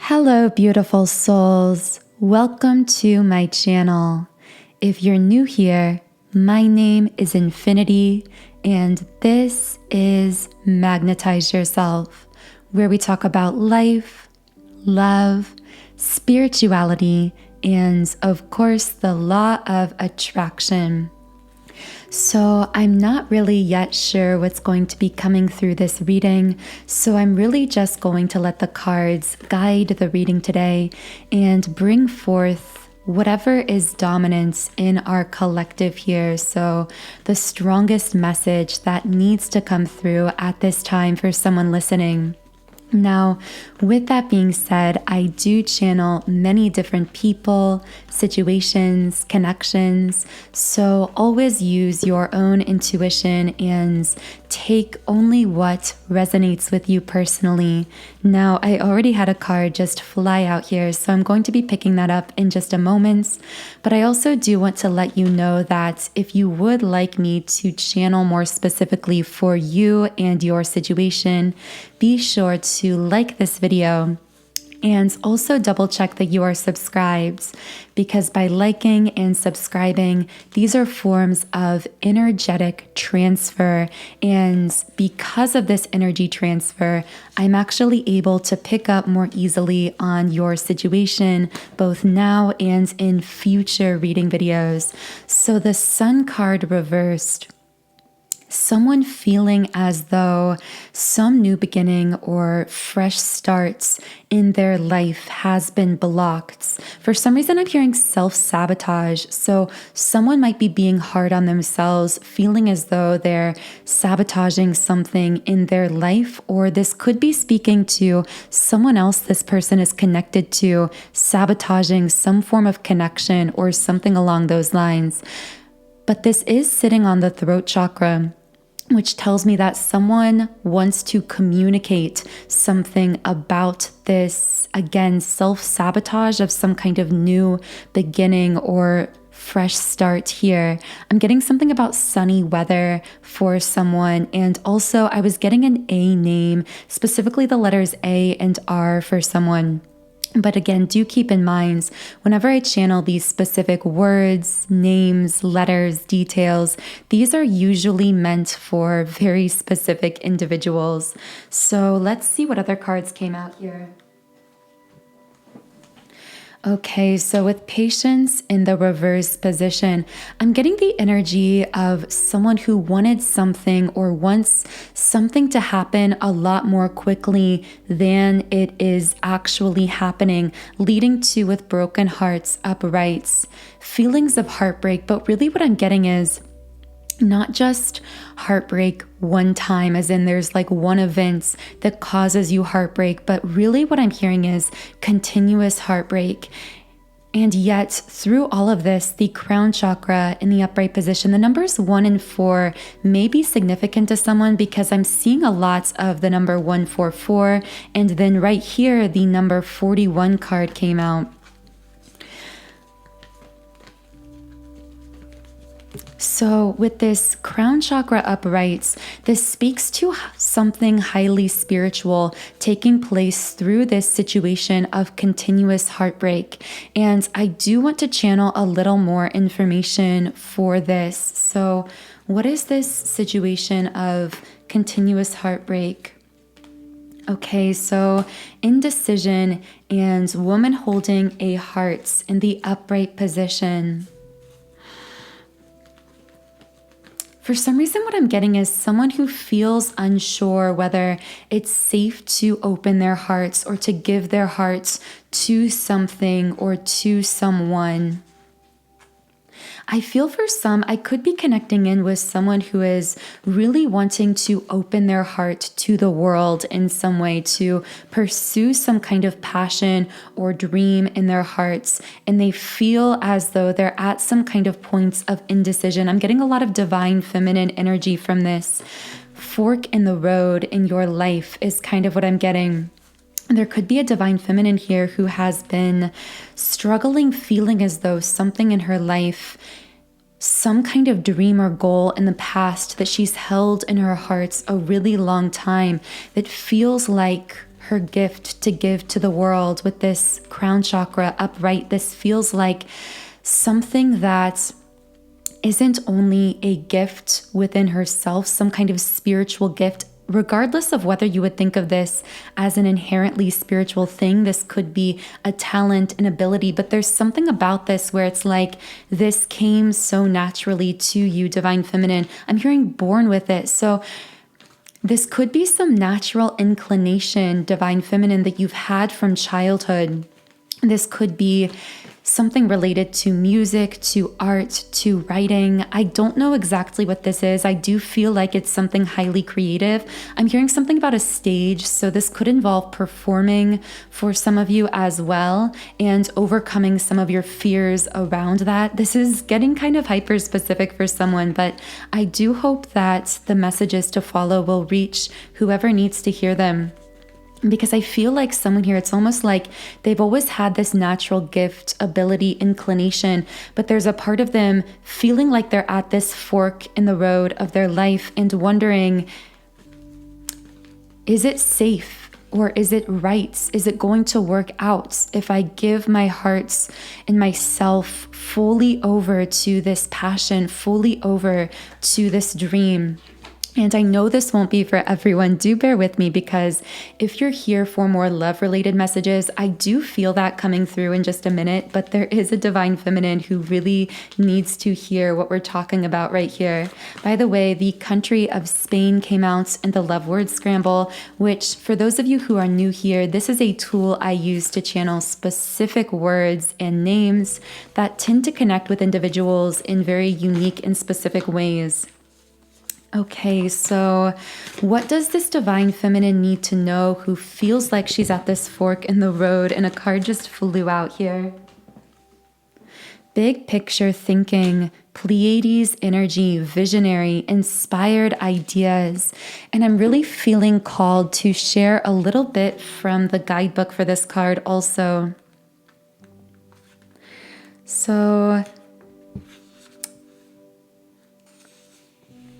Hello, beautiful souls. Welcome to my channel. If you're new here, my name is Infinity, and this is Magnetize Yourself, where we talk about life, love, spirituality, and of course, the law of attraction. So I'm not really yet sure what's going to be coming through this reading, so I'm really just going to let the cards guide the reading today and bring forth whatever is dominant in our collective here. So the strongest message that needs to come through at this time for someone listening. Now, with that being said, I do channel many different people, situations, connections, so always use your own intuition and take only what resonates with you personally. Now, I already had a card just fly out here, so I'm going to be picking that up in just a moment, but I also do want to let you know that if you would like me to channel more specifically for you and your situation, be sure to like this video and also double check that you are subscribed, because by liking and subscribing, these are forms of energetic transfer. And because of this energy transfer, I'm actually able to pick up more easily on your situation, both now and in future reading videos. So the Sun card reversed, someone feeling as though some new beginning or fresh starts in their life has been blocked. For some reason, I'm hearing self-sabotage. So someone might be being hard on themselves, feeling as though they're sabotaging something in their life, or this could be speaking to someone else this person is connected to, sabotaging some form of connection or something along those lines. But this is sitting on the throat chakra, which tells me that someone wants to communicate something about this, again, self-sabotage of some kind of new beginning or fresh start here. I'm getting something about sunny weather for someone, and also I was getting an A name, specifically the letters A and R for someone. But again, do keep in mind, whenever I channel these specific words, names, letters, details, these are usually meant for very specific individuals. So let's see what other cards came out here. Okay, so with patience in the reverse position, I'm getting the energy of someone who wanted something or wants something to happen a lot more quickly than it is actually happening, leading to, with broken hearts, uprights, feelings of heartbreak. But really what I'm getting is not just heartbreak one time, as in there's like one event that causes you heartbreak, but really what I'm hearing is continuous heartbreak. And yet through all of this, the crown chakra in the upright position, the numbers 1 and 4 may be significant to someone, because I'm seeing a lot of the number 144, and then right here the number 41 card came out. So with this crown chakra uprights, this speaks to something highly spiritual taking place through this situation of continuous heartbreak. And I do want to channel a little more information for this. So what is this situation of continuous heartbreak? Okay, so indecision and woman holding a heart in the upright position. For some reason, what I'm getting is someone who feels unsure whether it's safe to open their hearts or to give their hearts to something or to someone. I feel for some, I could be connecting in with someone who is really wanting to open their heart to the world in some way, to pursue some kind of passion or dream in their hearts, and they feel as though they're at some kind of points of indecision. I'm getting a lot of divine feminine energy from this. Fork in the road in your life is kind of what I'm getting. There could be a divine feminine here who has been struggling, feeling as though something in her life, some kind of dream or goal in the past that she's held in her heart a really long time, that feels like her gift to give to the world with this crown chakra upright. This feels like something that isn't only a gift within herself, some kind of spiritual gift. Regardless of whether you would think of this as an inherently spiritual thing, this could be a talent, an ability, but there's something about this where it's like this came so naturally to you, Divine Feminine. I'm hearing born with it. So this could be some natural inclination, Divine Feminine, that you've had from childhood. This could be something related to music, to art, to writing. I don't know exactly what this is. I do feel like it's something highly creative. I'm hearing something about a stage, so this could involve performing for some of you as well and overcoming some of your fears around that. This is getting kind of hyper specific for someone, but I do hope that the messages to follow will reach whoever needs to hear them. Because I feel like someone here, it's almost like they've always had this natural gift, ability, inclination, but there's a part of them feeling like they're at this fork in the road of their life and wondering, is it safe or is it right? Is it going to work out if I give my heart and myself fully over to this passion, fully over to this dream? And I know this won't be for everyone. Do bear with me, because if you're here for more love-related messages, I do feel that coming through in just a minute, but there is a Divine Feminine who really needs to hear what we're talking about right here. By the way, the country of Spain came out in the love word scramble, which for those of you who are new here, this is a tool I use to channel specific words and names that tend to connect with individuals in very unique and specific ways. Okay, so what does this Divine Feminine need to know who feels like she's at this fork in the road? And a card just flew out here. Big picture thinking, Pleiades energy, visionary, inspired ideas. And I'm really feeling called to share a little bit from the guidebook for this card also. So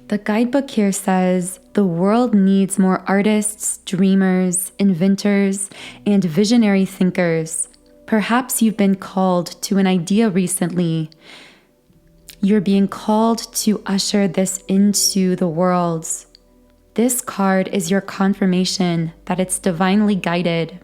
the guidebook here says, the world needs more artists, dreamers, inventors, and visionary thinkers. Perhaps you've been called to an idea recently. You're being called to usher this into the world. This card is your confirmation that it's divinely guided.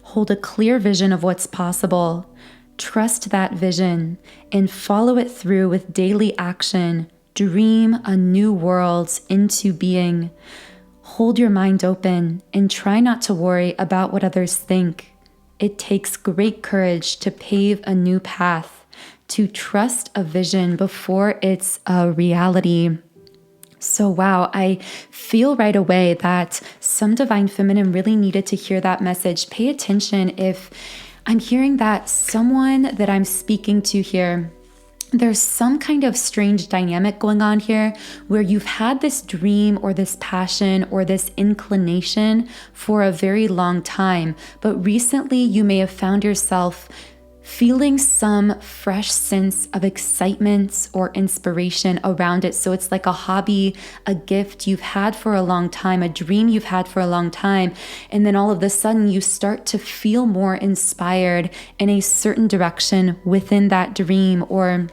Hold a clear vision of what's possible. Trust that vision and follow it through with daily action. Dream a new world into being. Hold your mind open and try not to worry about what others think. It takes great courage to pave a new path, to trust a vision before it's a reality. So wow, I feel right away that some Divine Feminine really needed to hear that message. Pay attention if I'm hearing that someone that I'm speaking to here, there's some kind of strange dynamic going on here where you've had this dream or this passion or this inclination for a very long time, but recently you may have found yourself feeling some fresh sense of excitement or inspiration around it. So it's like a hobby, a gift you've had for a long time, a dream you've had for a long time. And then all of a sudden you start to feel more inspired in a certain direction within that dream, or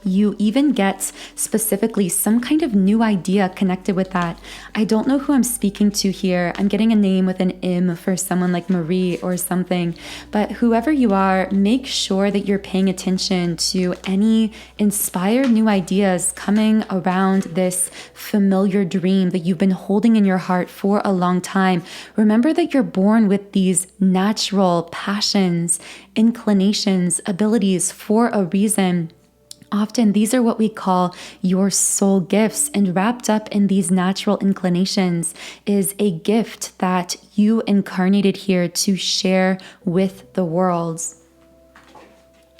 you even get specifically some kind of new idea connected with that. I don't know who I'm speaking to here. I'm getting a name with an M for someone like Marie or something. But whoever you are, make sure that you're paying attention to any inspired new ideas coming around this familiar dream that you've been holding in your heart for a long time. Remember that you're born with these natural passions, inclinations, abilities for a reason. Often these are what we call your soul gifts, and wrapped up in these natural inclinations is a gift that you incarnated here to share with the world.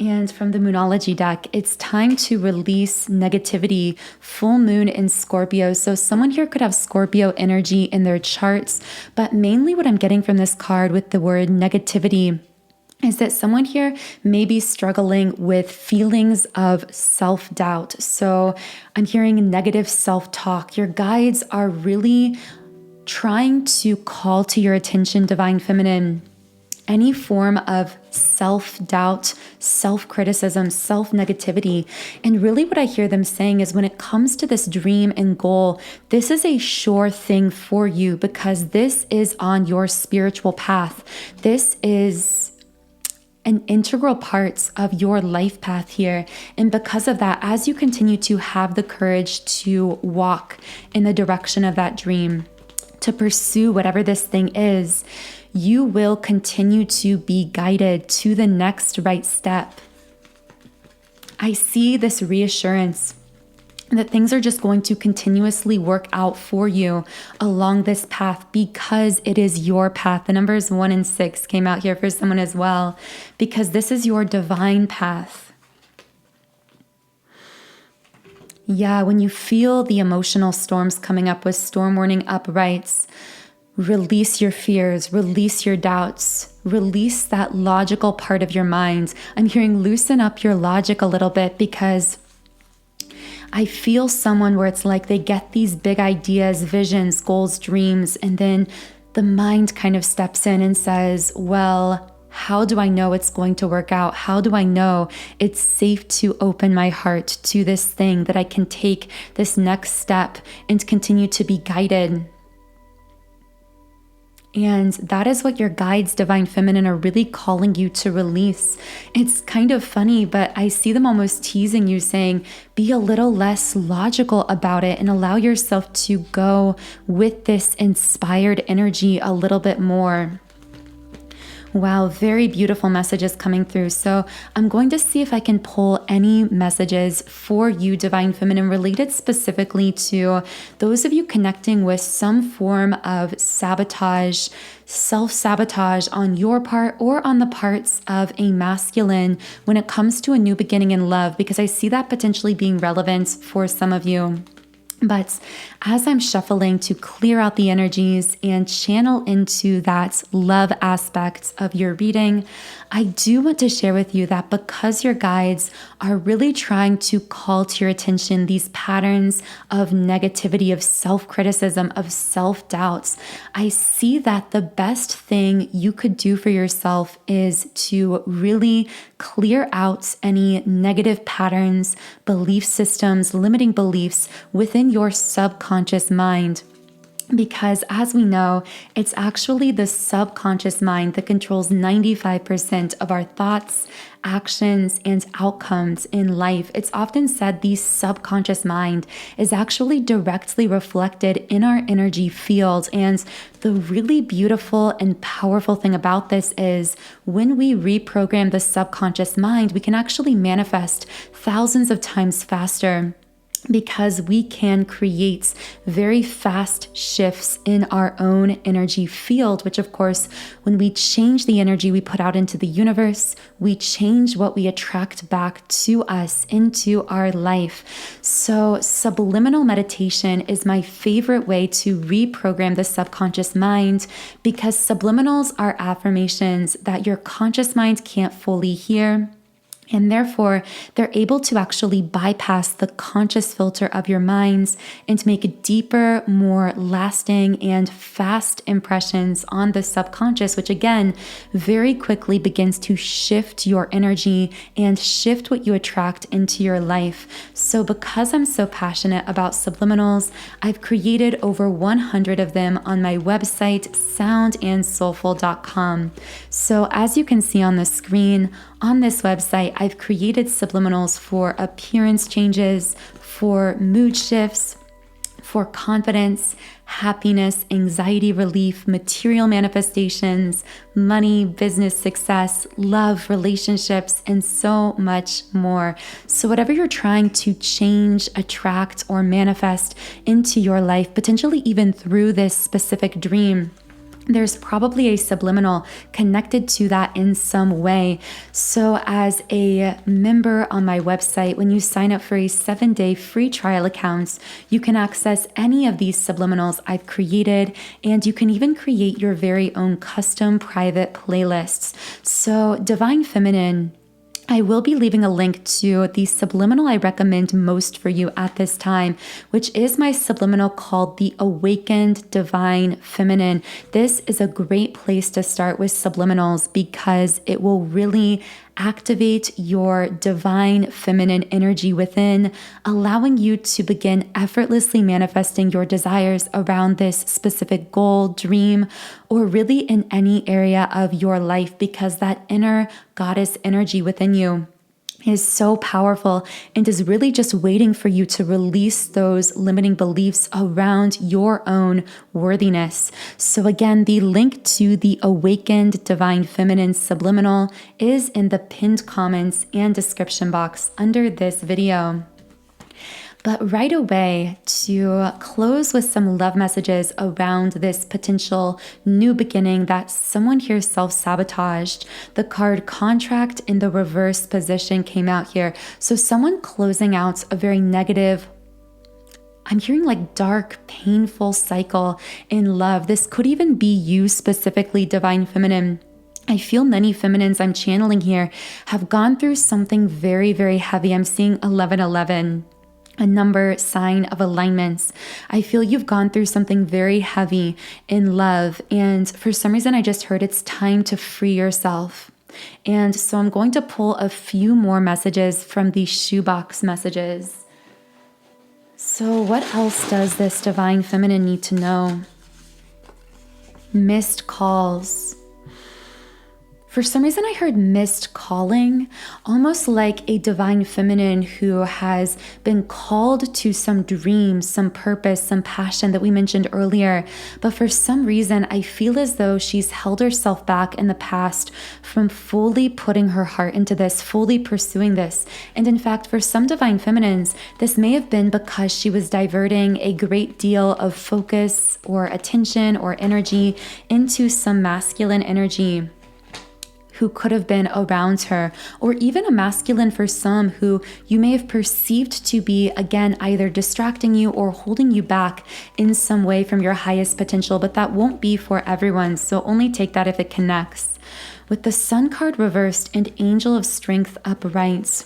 And from the Moonology deck, it's time to release negativity, full moon in Scorpio. So someone here could have Scorpio energy in their charts, but mainly what I'm getting from this card with the word negativity is that someone here may be struggling with feelings of self-doubt. So I'm hearing negative self-talk. Your guides are really trying to call to your attention, Divine Feminine, any form of self-doubt, self-criticism, self-negativity. And really what I hear them saying is when it comes to this dream and goal, this is a sure thing for you because this is on your spiritual path. This is an integral part of your life path here. And because of that, as you continue to have the courage to walk in the direction of that dream, to pursue whatever this thing is, you will continue to be guided to the next right step. I see this reassurance that things are just going to continuously work out for you along this path because it is your path. The numbers 1 and 6 came out here for someone as well, because this is your divine path. Yeah, when you feel the emotional storms coming up with storm warning uprights, release your fears, release your doubts, release that logical part of your mind. I'm hearing loosen up your logic a little bit because I feel someone where it's like they get these big ideas, visions, goals, dreams, and then the mind kind of steps in and says, well, how do I know it's going to work out? How do I know it's safe to open my heart to this thing, that I can take this next step and continue to be guided? And that is what your guides, Divine Feminine, are really calling you to release. It's kind of funny, but I see them almost teasing you, saying, be a little less logical about it and allow yourself to go with this inspired energy a little bit more. Wow, very beautiful messages coming through. So I'm going to see if I can pull any messages for you, Divine Feminine, related specifically to those of you connecting with some form of sabotage, self-sabotage on your part or on the parts of a masculine when it comes to a new beginning in love, because I see that potentially being relevant for some of you. But as I'm shuffling to clear out the energies and channel into that love aspect of your reading, I do want to share with you that because your guides are really trying to call to your attention these patterns of negativity, of self-criticism, of self-doubts, I see that the best thing you could do for yourself is to really clear out any negative patterns, belief systems, limiting beliefs within your subconscious mind. Because as we know, it's actually the subconscious mind that controls 95% of our thoughts, actions, and outcomes in life. It's often said the subconscious mind is actually directly reflected in our energy field. And the really beautiful and powerful thing about this is when we reprogram the subconscious mind, we can actually manifest thousands of times faster, because we can create very fast shifts in our own energy field, which of course, when we change the energy we put out into the universe, we change what we attract back to us into our life. So subliminal meditation is my favorite way to reprogram the subconscious mind, because subliminals are affirmations that your conscious mind can't fully hear. And therefore, they're able to actually bypass the conscious filter of your minds and make deeper, more lasting, and fast impressions on the subconscious, which again, very quickly begins to shift your energy and shift what you attract into your life. So because I'm so passionate about subliminals, I've created over 100 of them on my website, soundandsoulful.com. So as you can see on the screen, on this website, I've created subliminals for appearance changes, for mood shifts, for confidence, happiness, anxiety relief, material manifestations, money, business success, love, relationships, and so much more. So whatever you're trying to change, attract, or manifest into your life, potentially even through this specific dream, there's probably a subliminal connected to that in some way. So as a member on my website, when you sign up for a 7-day free trial account, you can access any of these subliminals I've created, and you can even create your very own custom private playlists. So Divine Feminine, I will be leaving a link to the subliminal I recommend most for you at this time, which is my subliminal called the Awakened Divine Feminine. This is a great place to start with subliminals because it will really activate your divine feminine energy within, allowing you to begin effortlessly manifesting your desires around this specific goal, dream, or really in any area of your life, because that inner goddess energy within you is so powerful and is really just waiting for you to release those limiting beliefs around your own worthiness. So again, the link to the Awakened Divine Feminine Subliminal is in the pinned comments and description box under this video. But right away, to close with some love messages around this potential new beginning that someone here self-sabotaged, the card Contract in the reverse position came out here. So someone closing out a very negative, I'm hearing like dark, painful cycle in love. This could even be you specifically, Divine Feminine. I feel many feminines I'm channeling here have gone through something very, very heavy. I'm seeing 1111. A number sign of alignments. I feel you've gone through something very heavy in love, and for some reason I just heard it's time to free yourself. And so I'm going to pull a few more messages from the shoebox messages. So what else does this Divine Feminine need to know? Missed calls. For some reason, I heard missed calling, almost like a Divine Feminine who has been called to some dream, some purpose, some passion that we mentioned earlier. But for some reason, I feel as though she's held herself back in the past from fully putting her heart into this, fully pursuing this. And in fact, for some Divine Feminines, this may have been because she was diverting a great deal of focus or attention or energy into some masculine energy who could have been around her, or even a masculine for some who you may have perceived to be, again, either distracting you or holding you back in some way from your highest potential, but that won't be for everyone, so only take that if it connects. With the Sun card reversed and Angel of Strength upright,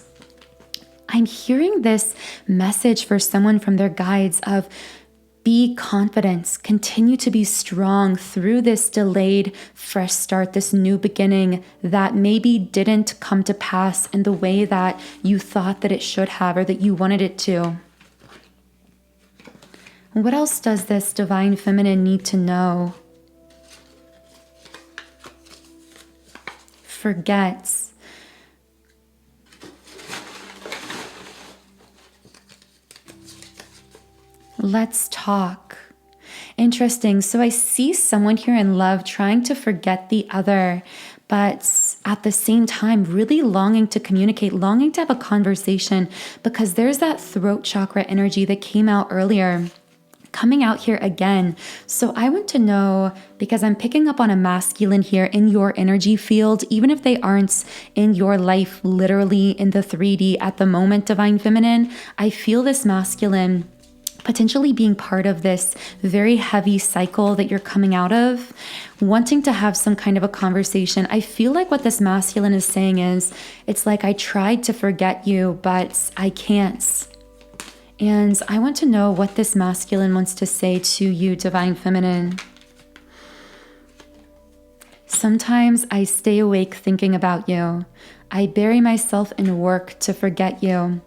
I'm hearing this message for someone from their guides of be confident, continue to be strong through this delayed fresh start, this new beginning that maybe didn't come to pass in the way that you thought that it should have or that you wanted it to. What else does this Divine Feminine need to know? Forget. Let's talk. Interesting. So I see someone here in love trying to forget the other, but at the same time, really longing to communicate, longing to have a conversation, because there's that throat chakra energy that came out earlier, coming out here again. So I want to know, because I'm picking up on a masculine here in your energy field, even if they aren't in your life, literally in the 3D at the moment, Divine Feminine, I feel this masculine potentially being part of this very heavy cycle that you're coming out of, wanting to have some kind of a conversation. I feel like what this masculine is saying is, it's like, I tried to forget you, but I can't. And I want to know what this masculine wants to say to you, Divine Feminine. Sometimes I stay awake thinking about you. I bury myself in work to forget you.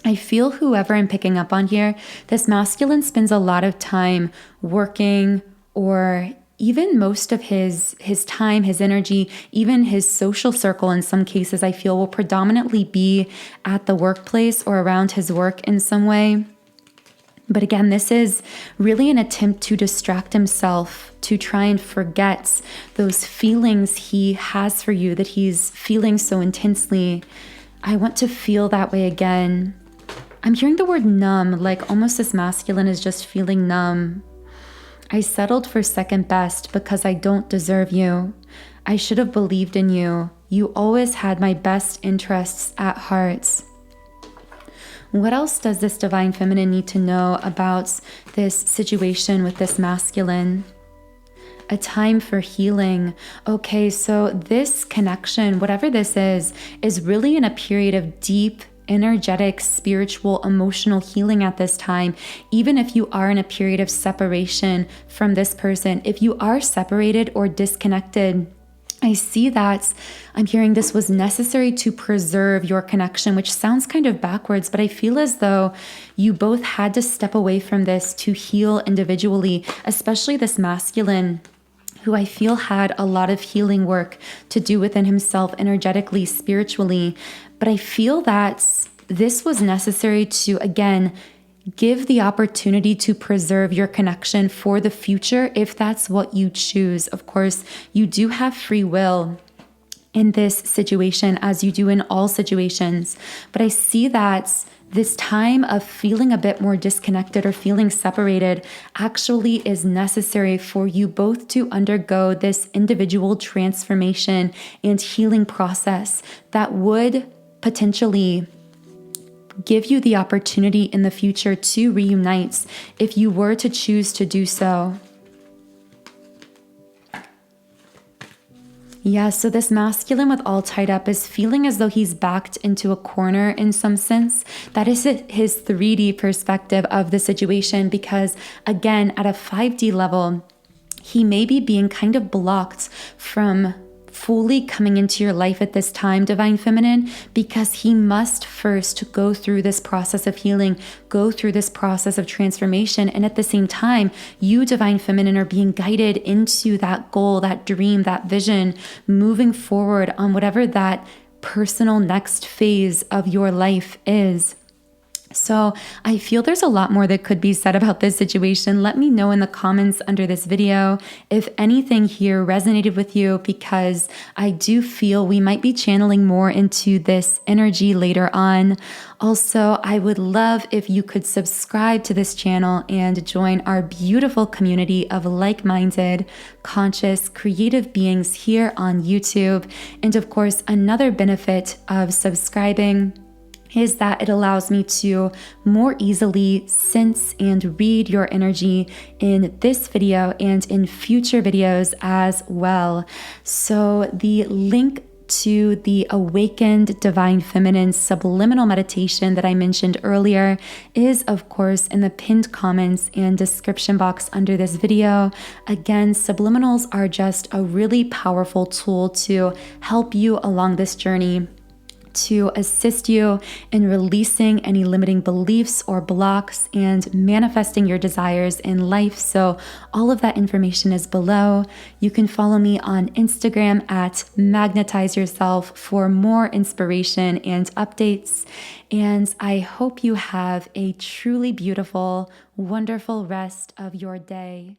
I feel whoever I'm picking up on here, this masculine spends a lot of time working, or even most of his time, his energy, even his social circle in some cases, I feel will predominantly be at the workplace or around his work in some way. But again, this is really an attempt to distract himself, to try and forget those feelings he has for you, that he's feeling so intensely. I want to feel that way again. I'm hearing the word numb, like almost this masculine is just feeling numb. I settled for second best because I don't deserve you. I should have believed in you. You always had my best interests at heart. What else does this Divine Feminine need to know about this situation with this masculine? a time for healing. Okay, so this connection, whatever this is really in a period of deep energetic, spiritual, emotional healing at this time. Even if you are in a period of separation from this person, if you are separated or disconnected, I see that I'm hearing this was necessary to preserve your connection, which sounds kind of backwards, but I feel as though you both had to step away from this to heal individually, especially this masculine, who I feel had a lot of healing work to do within himself energetically, spiritually. But I feel that this was necessary to, again, give the opportunity to preserve your connection for the future if that's what you choose. Of course, you do have free will in this situation, as you do in all situations. But I see that this time of feeling a bit more disconnected or feeling separated actually is necessary for you both to undergo this individual transformation and healing process that would potentially give you the opportunity in the future to reunite if you were to choose to do so. Yeah, so this masculine with all tied up is feeling as though he's backed into a corner in some sense. That is his 3D perspective of the situation, because again, at a 5D level, he may be being kind of blocked from fully coming into your life at this time, Divine Feminine, because he must first go through this process of healing, go through this process of transformation. And at the same time, you, Divine Feminine, are being guided into that goal, that dream, that vision, moving forward on whatever that personal next phase of your life is. So I feel there's a lot more that could be said about this situation. Let me know in the comments under this video if anything here resonated with you, because I do feel we might be channeling more into this energy later on. Also, I would love if you could subscribe to this channel and join our beautiful community of like-minded, conscious, creative beings here on YouTube. And of course, another benefit of subscribing is that it allows me to more easily sense and read your energy in this video and in future videos as well. So the link to the Awakened Divine Feminine Subliminal meditation that I mentioned earlier is, of course, in the pinned comments and description box under this video. Again, subliminals are just a really powerful tool to help you along this journey, to assist you in releasing any limiting beliefs or blocks and manifesting your desires in life. So all of that information is below. You can follow me on Instagram at Magnetize Yourself for more inspiration and updates. And I hope you have a truly beautiful, wonderful rest of your day.